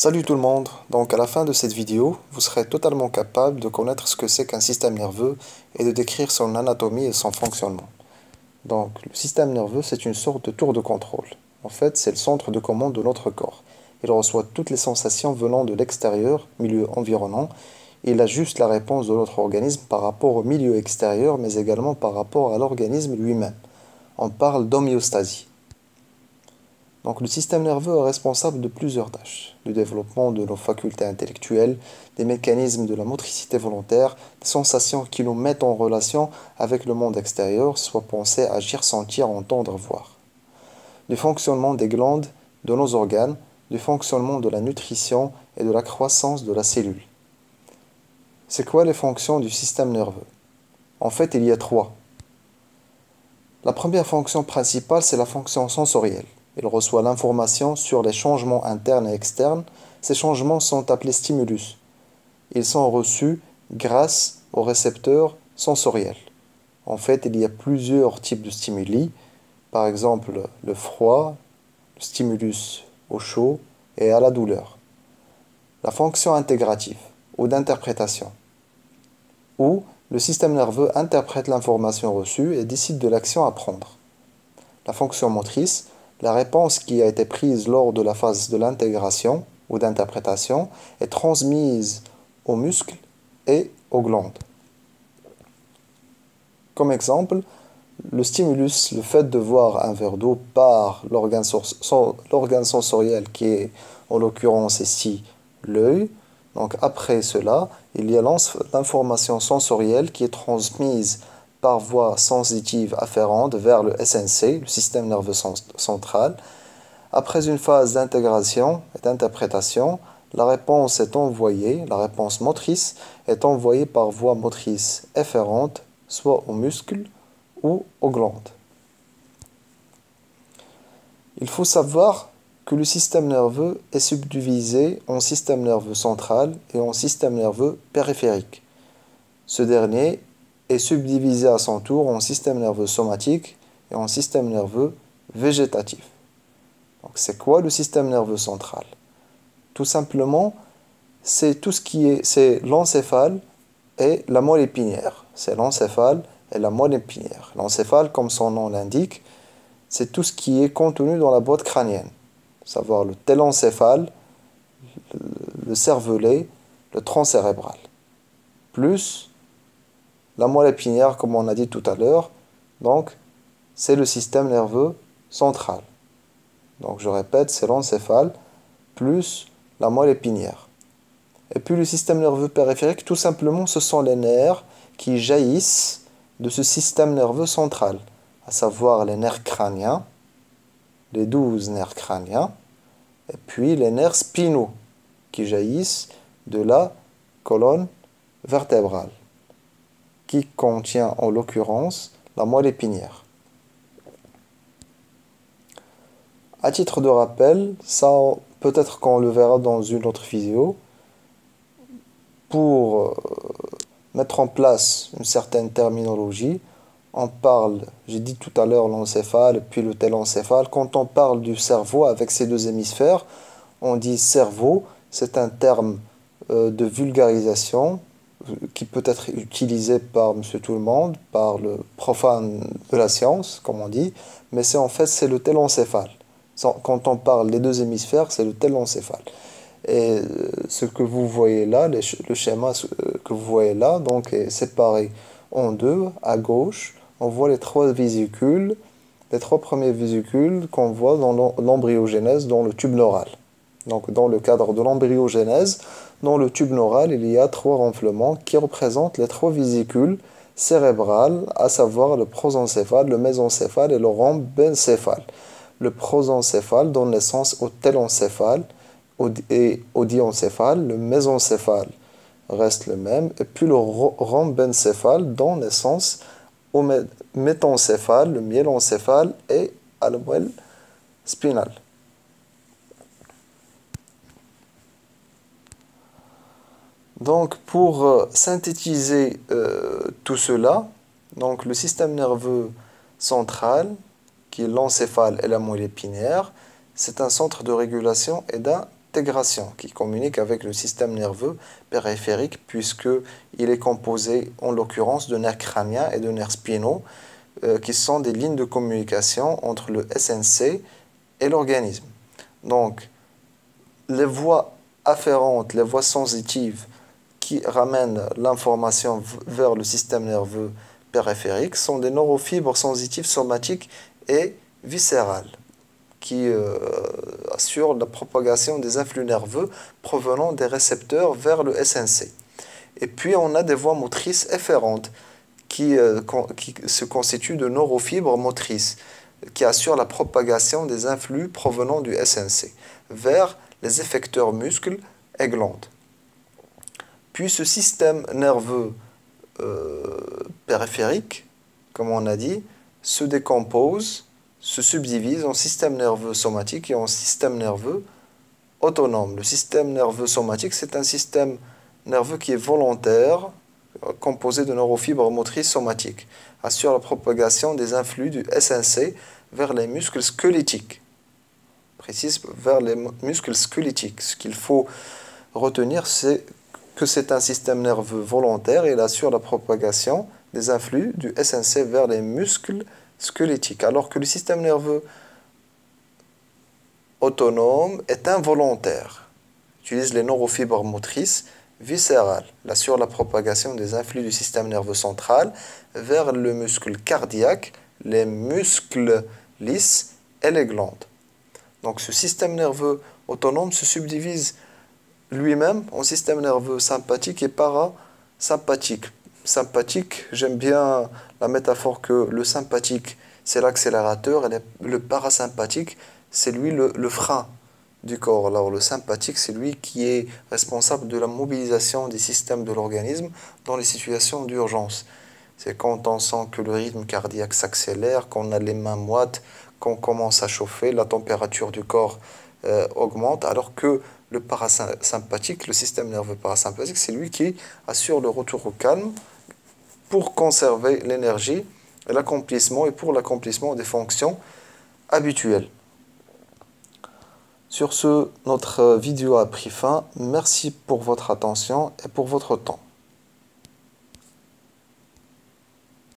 Salut tout le monde, donc à la fin de cette vidéo, vous serez totalement capable de connaître ce que c'est qu'un système nerveux et de décrire son anatomie et son fonctionnement. Donc le système nerveux, c'est une sorte de tour de contrôle. En fait, c'est le centre de commande de notre corps. Il reçoit toutes les sensations venant de l'extérieur, milieu environnant, et il ajuste la réponse de notre organisme par rapport au milieu extérieur, mais également par rapport à l'organisme lui-même. On parle d'homéostasie. Donc le système nerveux est responsable de plusieurs tâches, du développement de nos facultés intellectuelles, des mécanismes de la motricité volontaire, des sensations qui nous mettent en relation avec le monde extérieur, soit penser, agir, sentir, entendre, voir. Du fonctionnement des glandes, de nos organes, du fonctionnement de la nutrition et de la croissance de la cellule. C'est quoi les fonctions du système nerveux? En fait, il y a trois. La première fonction principale, c'est la fonction sensorielle. Il reçoit l'information sur les changements internes et externes. Ces changements sont appelés stimulus. Ils sont reçus grâce aux récepteurs sensoriels. En fait, il y a plusieurs types de stimuli. Par exemple, le froid, le stimulus au chaud et à la douleur. La fonction intégrative ou d'interprétation, où le système nerveux interprète l'information reçue et décide de l'action à prendre. La fonction motrice, la réponse qui a été prise lors de la phase de l'intégration ou d'interprétation est transmise aux muscles et aux glandes. Comme exemple, le stimulus, le fait de voir un verre d'eau par l'organe sensoriel qui est en l'occurrence ici l'œil. Donc après cela, il y a l'information sensorielle qui est transmise par voie sensitive afférente vers le SNC, le système nerveux central. Après une phase d'intégration et d'interprétation, la réponse motrice est envoyée par voie motrice efférente, soit aux muscles ou aux glandes. Il faut savoir que le système nerveux est subdivisé en système nerveux central et en système nerveux périphérique. Ce dernier est subdivisé à son tour en système nerveux somatique et en système nerveux végétatif. Donc c'est quoi le système nerveux central? Tout simplement, c'est tout ce qui est, c'est l'encéphale et la moelle épinière. C'est l'encéphale et la moelle épinière. L'encéphale, comme son nom l'indique, c'est tout ce qui est contenu dans la boîte crânienne, à savoir le télencéphale, le cervelet, le tronc cérébral, plus la moelle épinière, comme on a dit tout à l'heure. Donc, c'est le système nerveux central. Donc, je répète, c'est l'encéphale plus la moelle épinière. Et puis, le système nerveux périphérique, tout simplement, ce sont les nerfs qui jaillissent de ce système nerveux central, à savoir les nerfs crâniens, les 12 nerfs crâniens, et puis les nerfs spinaux qui jaillissent de la colonne vertébrale, qui contient en l'occurrence la moelle épinière. À titre de rappel, ça peut-être qu'on le verra dans une autre vidéo, pour mettre en place une certaine terminologie, on parle, j'ai dit tout à l'heure l'encéphale et puis le télencéphale. Quand on parle du cerveau avec ses deux hémisphères, on dit cerveau, c'est un terme de vulgarisation qui peut être utilisé par monsieur tout le monde, par le profane de la science, comme on dit, mais c'est en fait c'est le télencéphale. Quand on parle des deux hémisphères, c'est le télencéphale. Et ce que vous voyez là, le schéma que vous voyez là, donc est séparé en deux. À gauche, on voit les trois vésicules, les trois premières vésicules qu'on voit dans l'embryogenèse, dans le tube neural. Donc dans le cadre de l'embryogenèse, dans le tube neural, il y a trois renflements qui représentent les trois vésicules cérébrales, à savoir le prosencéphale, le mésencéphale et le rhombencéphale. Le prosencéphale donne naissance au télencéphale et au diencéphale. Le mésencéphale reste le même, et puis le rhombencéphale donne naissance au métencéphale, le myélencéphale et à la moelle spinale. Donc pour synthétiser tout cela, donc le système nerveux central, qui est l'encéphale et la moelle épinière, c'est un centre de régulation et d'intégration qui communique avec le système nerveux périphérique puisqu'il est composé en l'occurrence de nerfs crâniens et de nerfs spinaux qui sont des lignes de communication entre le SNC et l'organisme. Donc, les voies afférentes, les voies sensitives qui ramènent l'information vers le système nerveux périphérique sont des neurofibres sensitives somatiques et viscérales qui assurent la propagation des influx nerveux provenant des récepteurs vers le SNC. Et puis on a des voies motrices efférentes qui se constituent de neurofibres motrices qui assurent la propagation des influx provenant du SNC vers les effecteurs muscles et glandes. Puis ce système nerveux périphérique, comme on a dit, se décompose, se subdivise en système nerveux somatique et en système nerveux autonome. Le système nerveux somatique, c'est un système nerveux qui est volontaire, composé de neurofibres motrices somatiques, assure la propagation des influx du SNC vers les muscles squelettiques. Précise, vers les muscles squelettiques. Ce qu'il faut retenir, c'est que c'est un système nerveux volontaire et il assure la propagation des influx du SNC vers les muscles squelettiques, alors que le système nerveux autonome est involontaire. Il utilise les neurofibres motrices viscérales. Il assure la propagation des influx du système nerveux central vers le muscle cardiaque, les muscles lisses et les glandes. Donc ce système nerveux autonome se subdivise lui-même en système nerveux sympathique et parasympathique. Sympathique, j'aime bien la métaphore que le sympathique, c'est l'accélérateur et le parasympathique, c'est lui le frein du corps. Alors le sympathique, c'est lui qui est responsable de la mobilisation des systèmes de l'organisme dans les situations d'urgence. C'est quand on sent que le rythme cardiaque s'accélère, qu'on a les mains moites, qu'on commence à chauffer, la température du corps augmente, alors que le parasympathique, le système nerveux parasympathique, c'est lui qui assure le retour au calme pour conserver l'énergie et l'accomplissement et pour l'accomplissement des fonctions habituelles. Sur ce, notre vidéo a pris fin. Merci pour votre attention et pour votre temps.